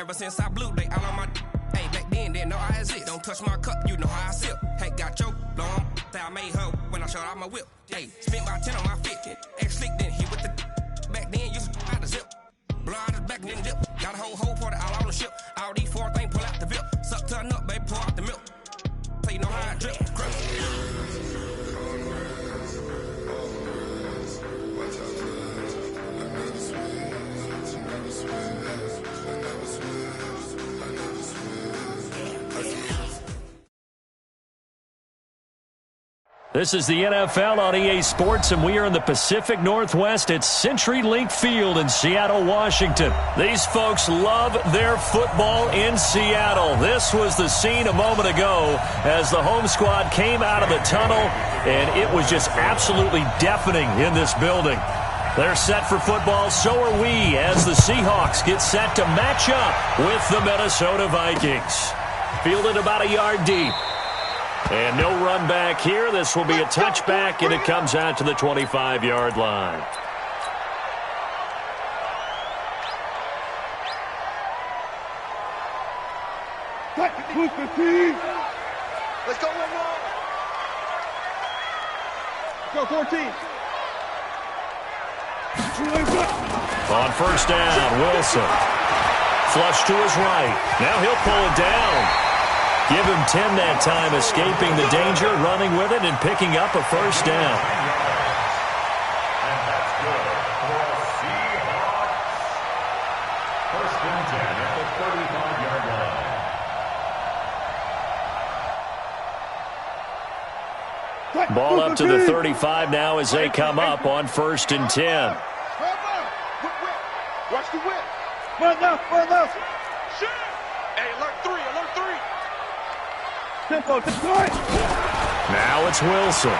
Ever since I blew, they all on my hey, back then, didn't know I exist. Don't touch my cup, you know how I sip. Hey, got your long, I made her when I showed out my whip. Hey, spent my 10 on my fit. Ex-slick, then hit with the back then, used to out the zip. Blow out his back, then dip. Got a whole party all on the ship. All these four things, pull out the VIP. Suck to a nut, baby, pour out the milk. So you know how I drip. This is the NFL on EA Sports, and we are in the Pacific Northwest at CenturyLink Field in Seattle, Washington. These folks love their football in Seattle. This was the scene a moment ago as the home squad came out of the tunnel, and it was just absolutely deafening in this building. They're set for football, so are we, as the Seahawks get set to match up with the Minnesota Vikings. Fielded about a yard deep. And no run back here. This will be a touchback, and it comes out to the 25-yard line. Let's go, one more. Go, 14. On first down, Wilson. Flush to his right. Now he'll pull it down. Give him 10 that time, escaping the danger, running with it, and picking up a first down. And that's good for the Seahawks. First and 10 at the 35-yard line. Ball up to the 35 now as they come up on first and 10. Watch the whip. Run now. Shoot. Hey, alert 3. Tempo, now it's Wilson.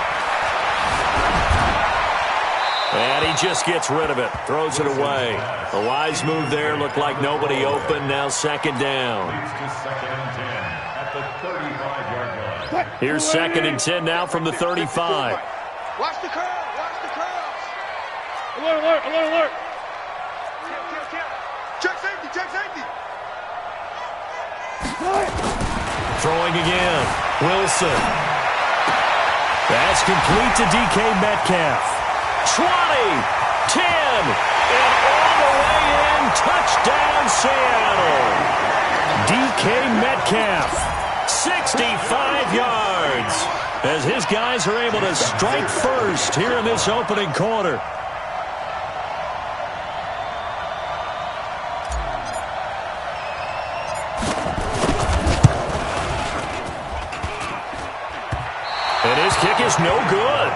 And he just gets rid of it. Throws it away. A wise move there. Looked like nobody open. Now second down. Here's second and 10 now from the 35. Watch the curl. Alert. Check safety. Throwing again. Wilson. That's complete to DK Metcalf. 20, 10, and all the way in. Touchdown, Seattle. DK Metcalf, 65 yards. As his guys are able to strike first here in this opening quarter. And his kick is no good.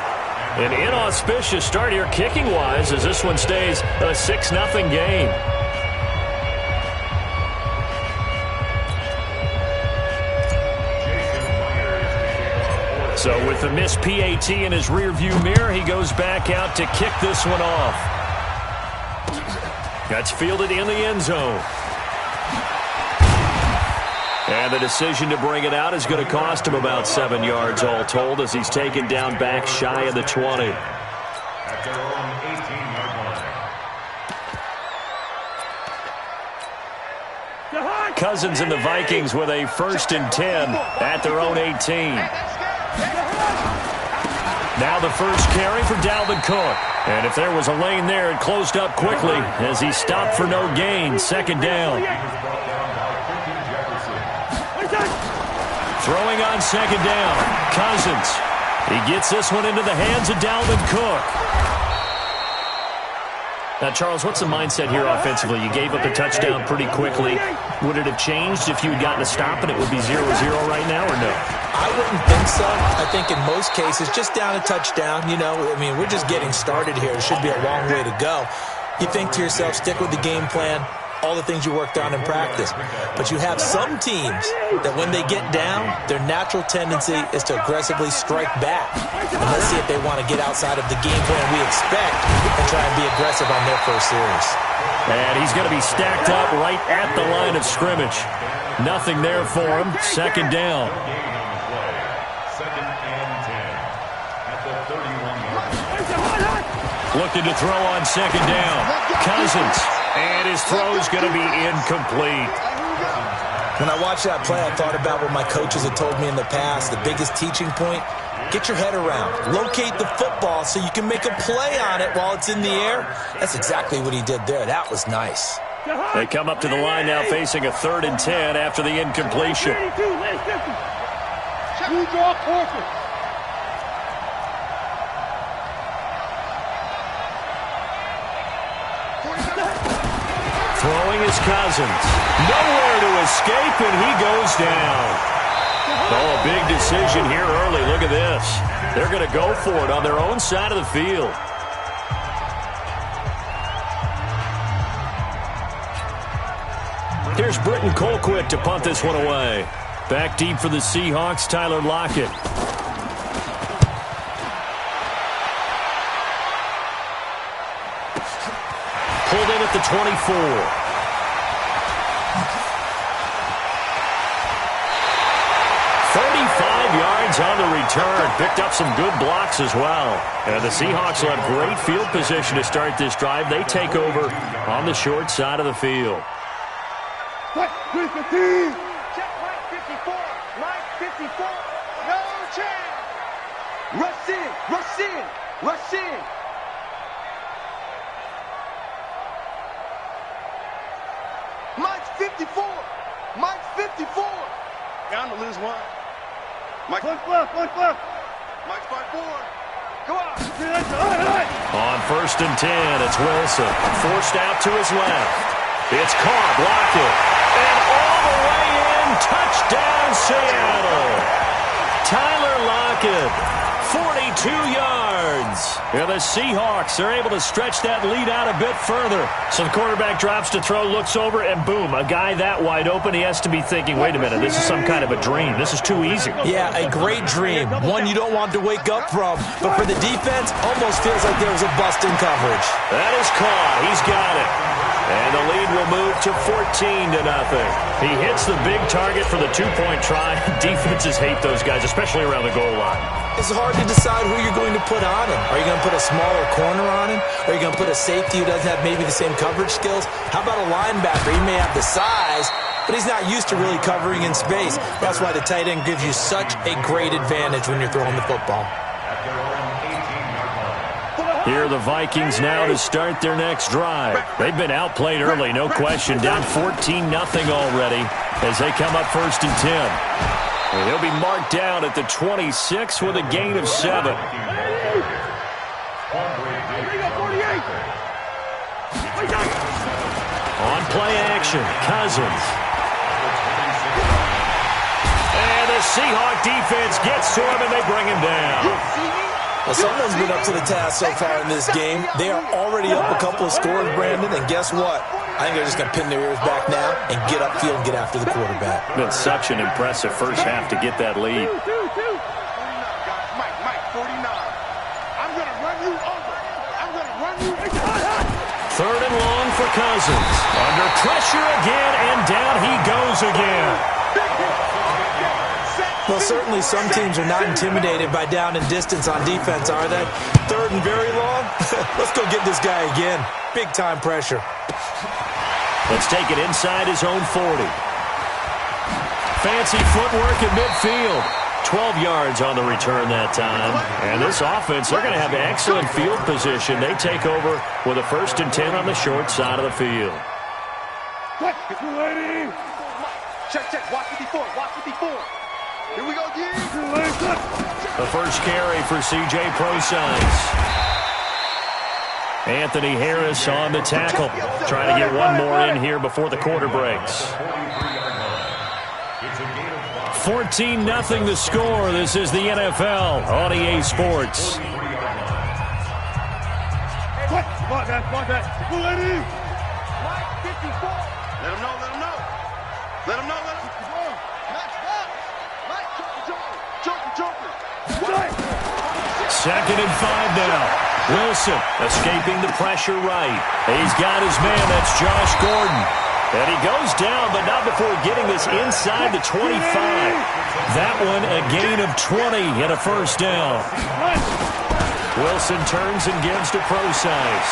An inauspicious start here kicking-wise as this one stays a 6-0 game. So with the missed PAT in his rearview mirror, he goes back out to kick this one off. That's fielded in the end zone. And the decision to bring it out is going to cost him about 7 yards all told as he's taken down back shy of the 20. At their own 18-yard line. Cousins and the Vikings with a first and 10 at their own 18. Now the first carry for Dalvin Cook. And if there was a lane there, it closed up quickly as he stopped for no gain. Second down. Throwing on second down. Cousins. He gets this one into the hands of Dalvin Cook. Now, Charles, what's the mindset here offensively? You gave up a touchdown pretty quickly. Would it have changed if you had gotten a stop and it would be 0-0 right now, or no? I wouldn't think so. I think in most cases, just down a touchdown, we're just getting started here. It should be a long way to go. You think to yourself, stick with the game plan, all the things you worked on in practice. But you have some teams that when they get down, their natural tendency is to aggressively strike back. And let's see if they want to get outside of the game plan we expect and try and be aggressive on their first series. And he's going to be stacked up right at the line of scrimmage. Nothing there for him. Second down. Second and 10 at the 31-yard line. Looking to throw on second down. Cousins. And his throw's going to be incomplete. When I watched that play, I thought about what my coaches had told me in the past. The biggest teaching point, get your head around. Locate the football so you can make a play on it while it's in the air. That's exactly what he did there. That was nice. They come up to the line now facing a 3rd and 10 after the incompletion. Throwing is Cousins. Nowhere to escape, and he goes down. Oh, a big decision here early. Look at this. They're going to go for it on their own side of the field. Here's Britton Colquitt to punt this one away. Back deep for the Seahawks, Tyler Lockett. Pulled in at the 24. 35 yards on the return. Picked up some good blocks as well. And the Seahawks will have great field position to start this drive. They take over on the short side of the field. Check Mike 54. Mike 54. No chance. Rush in. Rush in. Rush in. Mike's 54. Mike's 54. Bound to lose one. Mike. One left. Mike's 5-4. Go on. On 1st and 10, it's Wilson. Forced out to his left. It's caught. Lockett. And all the way in. Touchdown, Seattle. Tyler Lockett. 42 yards. Yeah, the Seahawks are able to stretch that lead out a bit further. So the quarterback drops to throw, looks over, and boom, a guy that wide open, he has to be thinking, wait a minute, this is some kind of a dream. This is too easy. Yeah, a great dream. One you don't want to wake up from. But for the defense, almost feels like there was a bust in coverage. That is caught. He's got it. And the lead will move to 14-0. He hits the big target for the 2-point try. Defenses hate those guys, especially around the goal line. It's hard to decide who you're going to put on him. Are you going to put a smaller corner on him? Are you going to put a safety who doesn't have maybe the same coverage skills? How about a linebacker? He may have the size, but he's not used to really covering in space. That's why the tight end gives you such a great advantage when you're throwing the football. Here are the Vikings now to start their next drive. They've been outplayed early, no question. Down 14-0 already as they come up 1st and 10. And he'll be marked down at the 26 with a gain of 7. On play action, Cousins. And the Seahawk defense gets to him and they bring him down. Well, someone's been up to the task so far in this game. They are already up a couple of scores, Brandon, and guess what? I think they're just going to pin their ears back now and get upfield and get after the quarterback. Been such an impressive first half to get that lead. Mike, 49. I'm going to run you over. I'm going to run you. 3rd and long for Cousins. Under pressure again, and down he goes again. Well, certainly some teams are not intimidated by down and distance on defense, are they? 3rd and very long? Let's go get this guy again. Big-time pressure. Let's take it inside his own 40. Fancy footwork at midfield. 12 yards on the return that time. And this offense, they're going to have excellent field position. They take over with a 1st and 10 on the short side of the field. Check. Watch 54. Watch 54. Here we go, again. The first carry for C.J. Prosise. Anthony Harris on the tackle. Trying to get one more in here before the quarter breaks. 14-0 the score. This is the NFL on EA Sports. Spot that. Let him know. Let him know. Joker. 2nd and 5 now. Wilson escaping the pressure right. He's got his man. That's Josh Gordon. And he goes down, but not before getting this inside the 25. That one a gain of 20 and a 1st down. Wilson turns and gives to Prosise.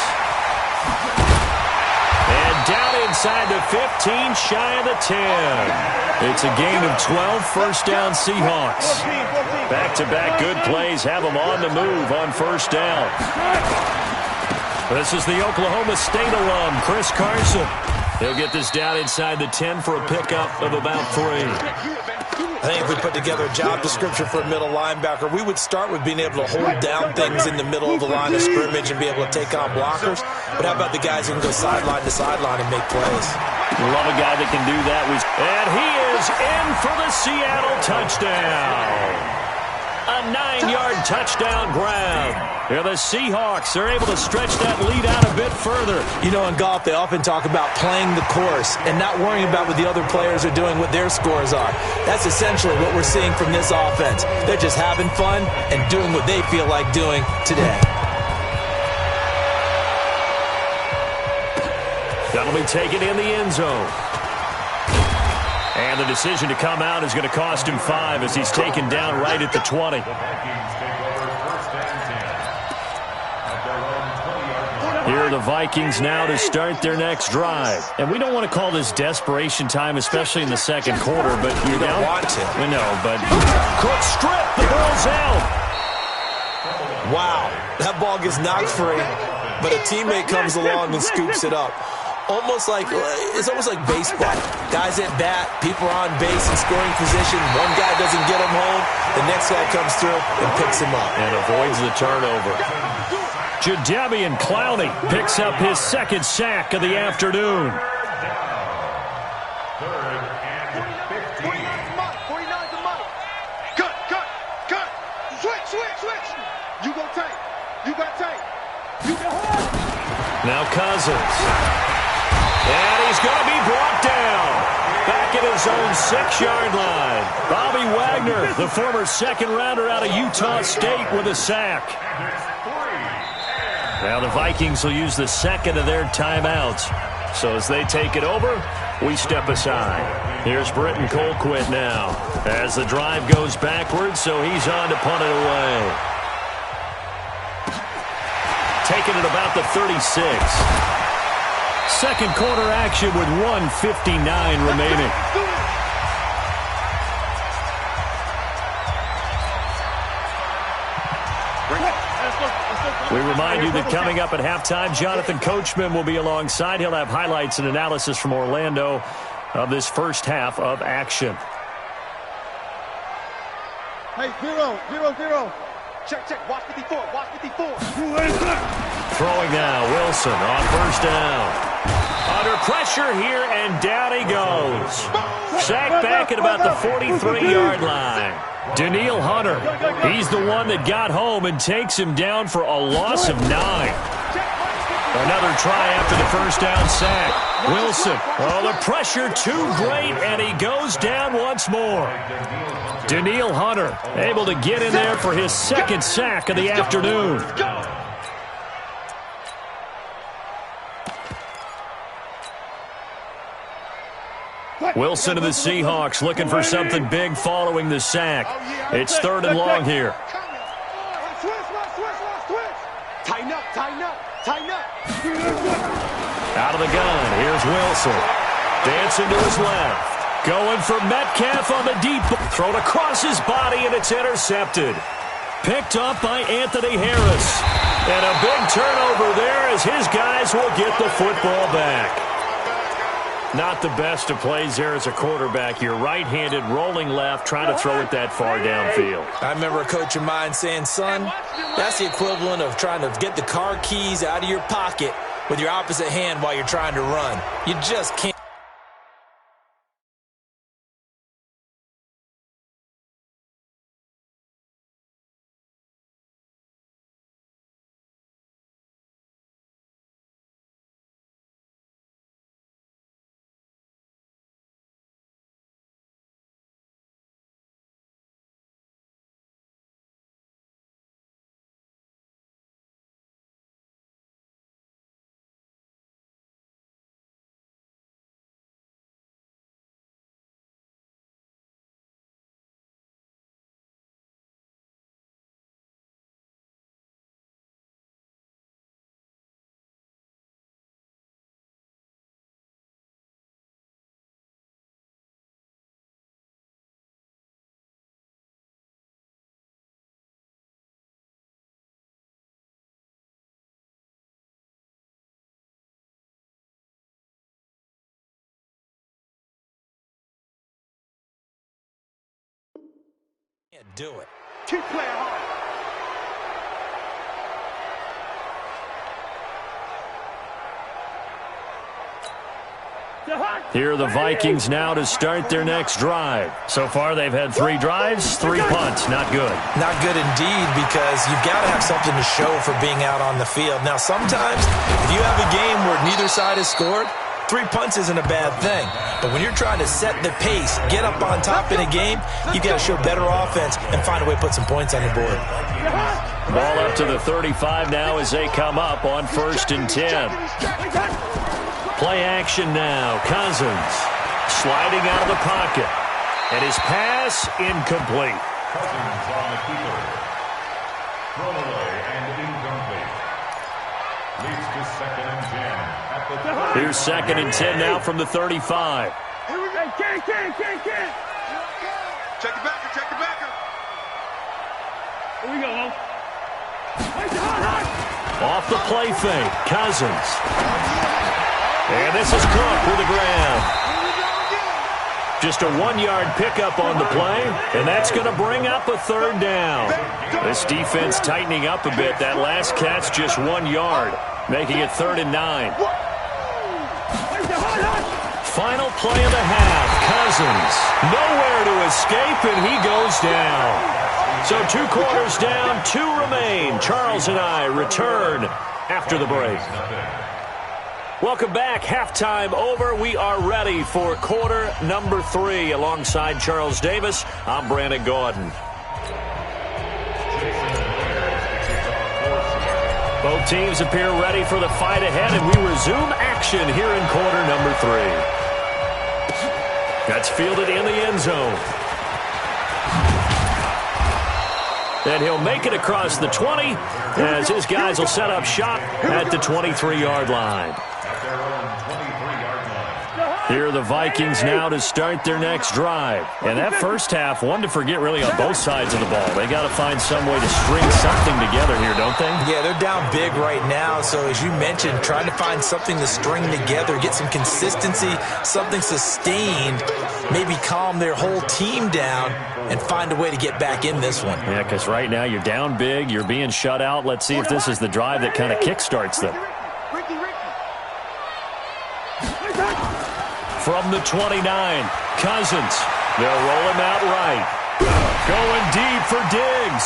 And down inside the 15, shy of the 10. It's a gain of 12, first down Seahawks. Back-to-back good plays have them on the move on first down. This is the Oklahoma State alum, Chris Carson. He'll get this down inside the 10 for a pickup of about 3. I think if we put together a job description for a middle linebacker, we would start with being able to hold down things in the middle of the line of scrimmage and be able to take on blockers. But how about the guys who can go sideline to sideline and make plays? Love a guy that can do that. And he is in for the Seattle touchdown. A 9-yard touchdown grab. Here the Seahawks are able to stretch that lead out a bit further. You know, in golf, they often talk about playing the course and not worrying about what the other players are doing, what their scores are. That's essentially what we're seeing from this offense. They're just having fun and doing what they feel like doing today. That'll be taken in the end zone. And the decision to come out is going to cost him 5 as he's taken down right at the 20. Here are the Vikings now to start their next drive. And we don't want to call this desperation time, especially in the second quarter, but you don't want to. We know, but quick strip, the ball's out. Wow, that ball gets knocked free, but a teammate comes along and scoops it up. It's almost like baseball. Guys at bat, people are on base in scoring position. One guy doesn't get him home. The next guy comes through and picks him up. And avoids the turnover. Jadeveon Clowney picks up his second sack of the afternoon. 3rd and 15. 49's the mic. Cut. Switch. You go tight. You got tight. You go hard. Now Cousins. And he's going to be brought down. Back at his own 6-yard line. Bobby Wagner, the former second-rounder out of Utah State, with a sack. Now the Vikings will use the second of their timeouts. So as they take it over, we step aside. Here's Britton Colquitt now. As the drive goes backwards, so he's on to punt it away. Taking it about the 36. Second quarter action with 1:59 remaining. We remind you that coming up at halftime, Jonathan Coachman will be alongside. He'll have highlights and analysis from Orlando of this first half of action. Hey, 0. Check. Watch 54. Throwing now, Wilson on first down. Under pressure here, and down he goes. Sacked back at about the 43-yard line. Danielle Hunter, he's the one that got home and takes him down for a loss of 9. Another try after the first down sack. Wilson, the pressure too great, and he goes down once more. Danielle Hunter able to get in there for his second sack of the afternoon. Wilson of the Seahawks looking for something big following the sack. It's 3rd and long here. Tighten up. Out of the gun, here's Wilson. Dancing to his left. Going for Metcalf on the deep. Thrown across his body, and it's intercepted. Picked up by Anthony Harris. And a big turnover there as his guys will get the football back. Not the best of plays there as a quarterback. You're right-handed, rolling left, trying to throw it that far downfield. I remember a coach of mine saying, son, that's the equivalent of trying to get the car keys out of your pocket with your opposite hand while you're trying to run. You just can't. Can't do it. Keep playing hard. Here are the Vikings now to start their next drive. So far, they've had 3 drives, 3 punts. Not good. Not good indeed, because you've got to have something to show for being out on the field. Now, sometimes, if you have a game where neither side has scored, 3 punts isn't a bad thing. But when you're trying to set the pace, get up on top in a game, you've got to show better offense and find a way to put some points on the board. Ball up to the 35 now as they come up on 1st and 10. Play action now. Cousins sliding out of the pocket. And his pass incomplete. Cousins on the keeper. Thrown away and incomplete. Leads to 2nd and 10 at the 30. Here's 2nd and 10 now from the 35. Here we go. Can't. Check the backer, check the backer. Here we go, Off the play fake. Cousins. And this is Cook with the ground. Just a 1-yard pickup on the play, and that's going to bring up a 3rd down. This defense tightening up a bit. That last catch just 1 yard, making it 3rd and 9. Final play of the half. Cousins nowhere to escape, and he goes down. So 2 quarters down, 2 remain. Charles and I return after the break. Welcome back. Halftime over. We are ready for quarter number 3. Alongside Charles Davis, I'm Brandon Gordon. Both teams appear ready for the fight ahead, and we resume action here in quarter number 3. That's fielded in the end zone. And he'll make it across the 20 as his guys will set up shop at the 23-yard line. Here are the Vikings now to start their next drive. And that first half, one to forget really on both sides of the ball. They got to find some way to string something together here, don't they? Yeah, they're down big right now. So as you mentioned, trying to find something to string together, get some consistency, something sustained, maybe calm their whole team down and find a way to get back in this one. Yeah, because right now you're down big, you're being shut out. Let's see if this is the drive that kind of kickstarts them. From the 29, Cousins. They'll roll him out right. Going deep for Diggs.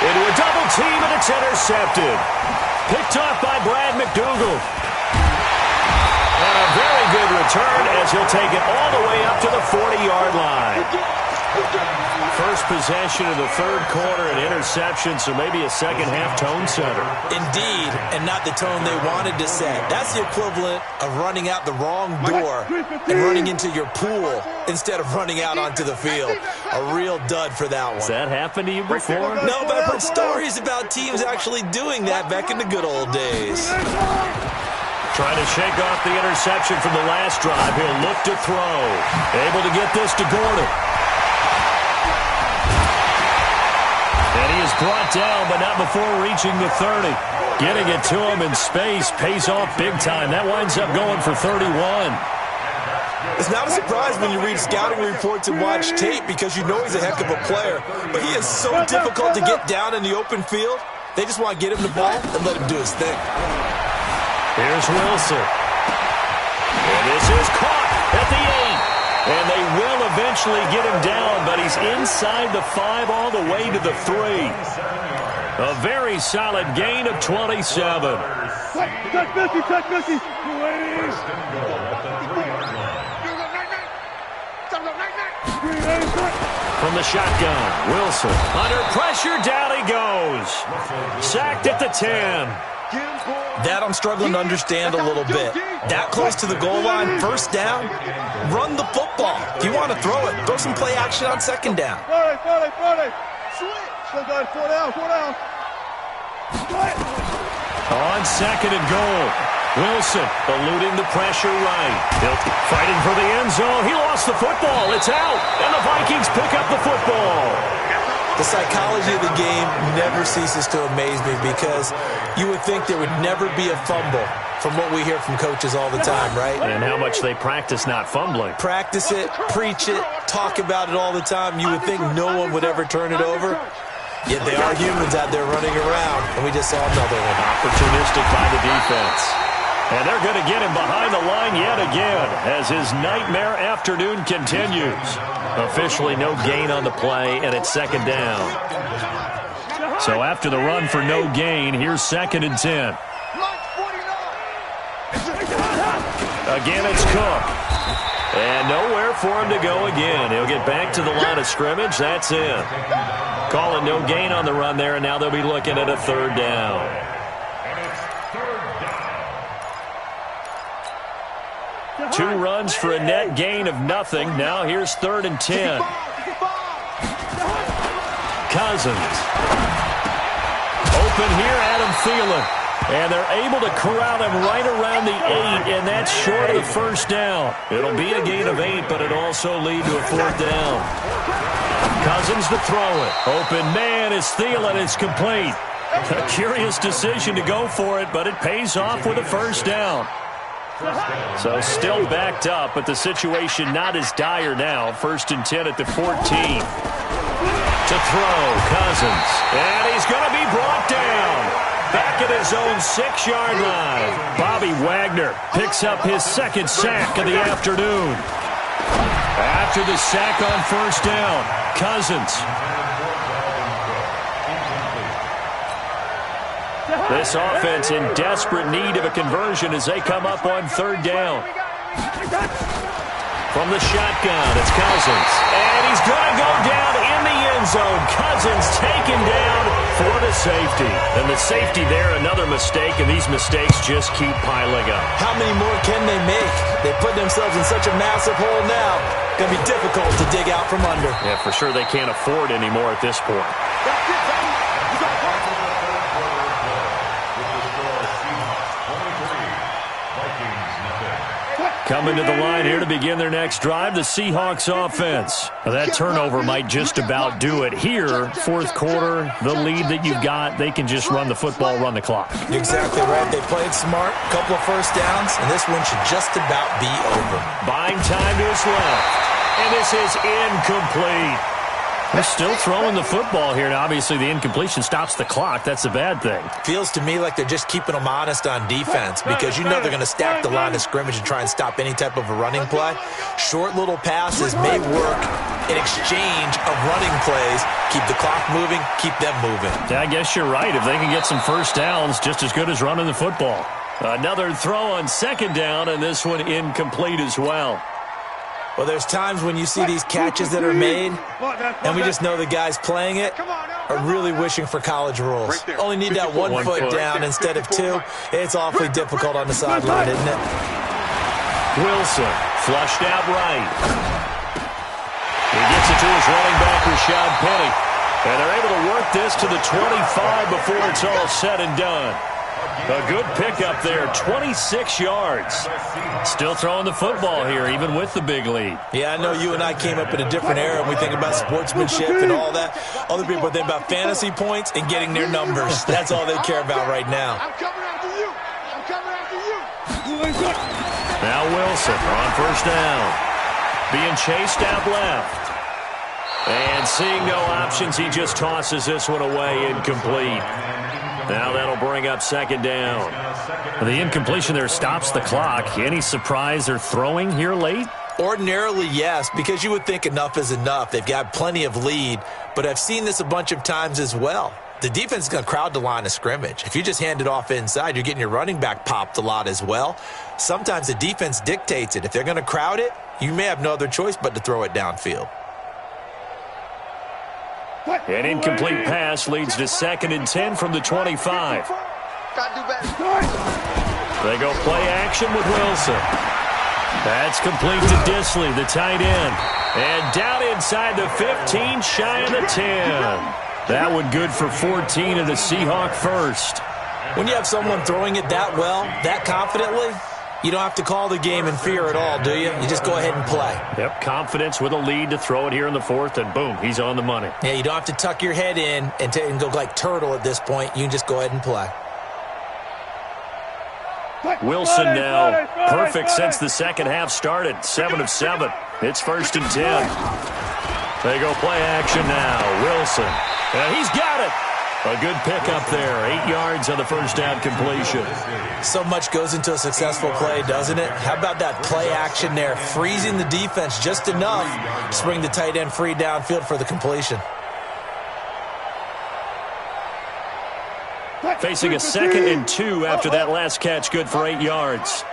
Into a double team, and it's intercepted. Picked off by Brad McDougal. And a very good return as he'll take it all the way up to the 40-yard line. First possession of the 3rd quarter, an interception, so maybe a second-half tone setter. Indeed, and not the tone they wanted to set. That's the equivalent of running out the wrong door and running into your pool instead of running out onto the field. A real dud for that one. Has that happened to you before? No, but I've heard stories about teams actually doing that back in the good old days. Trying to shake off the interception from the last drive. He'll look to throw. Able to get this to Gordon. And he is brought down, but not before reaching the 30. Getting it to him in space pays off big time. That winds up going for 31. It's not a surprise when you read scouting reports and watch tape because you know he's a heck of a player. But he is so difficult to get down in the open field. They just want to get him the ball and let him do his thing. Here's Wilson. And this is caught at the 8. And they will eventually get him down, but he's inside the 5 all the way to the 3. A very solid gain of 27. Touch Missy. From the shotgun, Wilson. Under pressure, down he goes. Sacked at the 10. That I'm struggling to understand a little bit. That close to the goal line, first down, run the football. If you want to throw it, throw some play action on 2nd down. On 2nd and goal, Wilson eluding the pressure right. Fighting for the end zone. He lost the football. It's out, and the Vikings pick up the football. The psychology of the game never ceases to amaze me because you would think there would never be a fumble from what we hear from coaches all the time, right? And how much they practice not fumbling. Practice it, preach it, talk about it all the time. You would think no one would ever turn it over. Yet they are humans out there running around, and we just saw another one. Opportunistic by the defense. And they're going to get him behind the line yet again as his nightmare afternoon continues. Officially no gain on the play, and it's second down. So after the run for no gain, here's 2nd and 10. Again, it's Cook. And nowhere for him to go again. He'll get back to the line of scrimmage. That's it. Calling no gain on the run there, and now they'll be looking at a 3rd down. Two runs for a net gain of nothing. Now here's 3rd and 10. Cousins. Open here, Adam Thielen. And they're able to corral him right around the 8, and that's short of the 1st down. It'll be a gain of 8, but it'll also lead to a 4th down. Cousins to throw it. Open man is Thielen. It's complete. A curious decision to go for it, but it pays off with a 1st down. So still backed up, but the situation not as dire now. 1st and 10 at the 14. To throw, Cousins. And he's going to be brought down. Back at his own 6-yard line. Bobby Wagner picks up his 2nd sack of the afternoon. After the sack on 1st down, Cousins. This offense in desperate need of a conversion as they come up on 3rd down. From the shotgun, it's Cousins. And he's going to go down in the end zone. Cousins taken down for the safety. And the safety there, another mistake, and these mistakes just keep piling up. How many more can they make? They put themselves in such a massive hole now. Going to be difficult to dig out from under. Yeah, for sure they can't afford anymore at this point. Coming to the line here to begin their next drive, the Seahawks offense. That turnover might just about do it. Here, 4th quarter, the lead that you've got, they can just run the football, run the clock. You're exactly right. They played smart, couple of 1st downs, and this one should just about be over. Buying time to his left, and this is incomplete. They're still throwing the football here, and obviously the incompletion stops the clock. That's a bad thing. Feels to me like they're just keeping them honest on defense because you know they're going to stack the line of scrimmage and try and stop any type of a running play. Short little passes may work in exchange of running plays. Keep the clock moving, keep them moving. Yeah, I guess you're right. If they can get some 1st downs, just as good as running the football. Another throw on 2nd down, and this one incomplete as well. Well, there's times when you see these catches that are made, and we just know the guys playing it are really wishing for college rules. Only need that one foot down instead of 2. It's awfully difficult on the sideline, isn't it? Wilson, flushed out right. He gets it to his running back, Rashad Penny. And they're able to work this to the 25 before it's all said and done. A good pickup there, 26 yards. Still throwing the football here, even with the big lead. Yeah, I know you and I came up in a different era, and we think about sportsmanship and all that. Other people think about fantasy points and getting their numbers. That's all they care about right now. I'm coming after you. I'm coming after you. Now Wilson on 1st down. Being chased out left. And seeing no options, he just tosses this one away, incomplete. Now that'll bring up 2nd down. The incompletion there stops the clock. Any surprise they're throwing here late? Ordinarily, yes, because you would think enough is enough. They've got plenty of lead, but I've seen this a bunch of times as well. The defense is going to crowd the line of scrimmage. If you just hand it off inside, you're getting your running back popped a lot as well. Sometimes the defense dictates it. If they're going to crowd it, you may have no other choice but to throw it downfield. An incomplete pass leads to 2nd and 10 from the 25. They go play action with Wilson. That's complete to Disley, the tight end. And down inside the 15, shy of the 10. That one good for 14 and a Seahawk 1st. When you have someone throwing it that well, that confidently, you don't have to call the game in fear at all, do you? You just go ahead and play. Yep, confidence with a lead to throw it here in the 4th, and boom, he's on the money. Yeah, you don't have to tuck your head in and go like turtle at this point. You can just go ahead and play. Wilson now perfect since the second half started. 7 of 7. It's 1st and 10. They go play action now. Wilson. And he's got it. A good pickup there. 8 yards on the first down completion. So much goes into a successful play, doesn't it? How about that play action there? Freezing the defense just enough to bring the tight end free downfield for the completion. Facing a 2nd and 2 after that last catch. Good for 8 yards.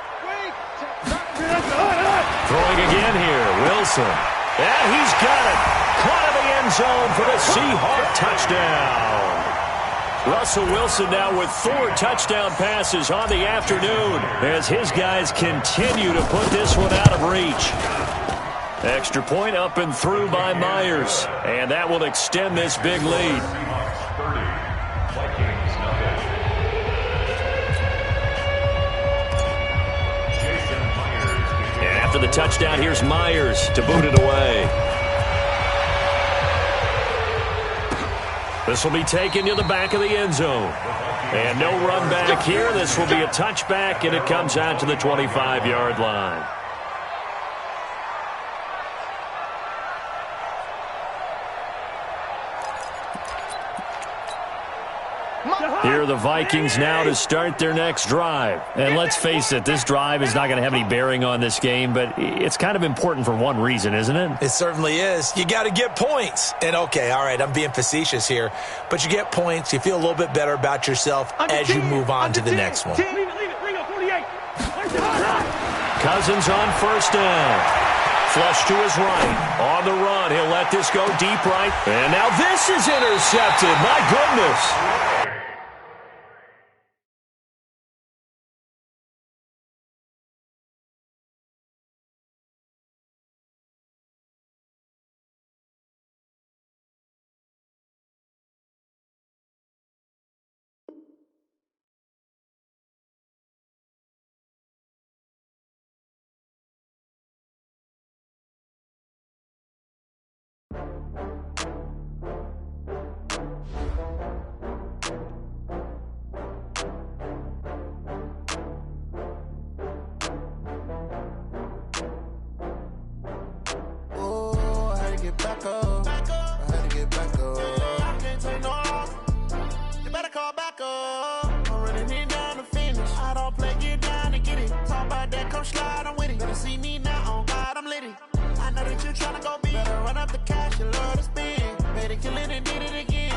Throwing again here. Wilson. And he's got it. Caught in the end zone for the Seahawk touchdown. Russell Wilson now with 4 touchdown passes on the afternoon as his guys continue to put this one out of reach. Extra point up and through by Myers. And that will extend this big lead. After the touchdown, here's Myers to boot it away. This will be taken to the back of the end zone. And no run back here. This will be a touchback, and it comes out to the 25-yard line. Here are the Vikings now to start their next drive. And let's face it, this drive is not going to have any bearing on this game, but it's kind of important for one reason, isn't it? It certainly is. You got to get points. And, okay, all right, I'm being facetious here, but you get points. You feel a little bit better about yourself as you move on to the next one. Cousins on first down. Flush to his right. On the run, he'll let this go deep right. And now this is intercepted. My goodness. I know that you're trying to go big. Better run up the cash, you love to spend. Made a killing and did it again.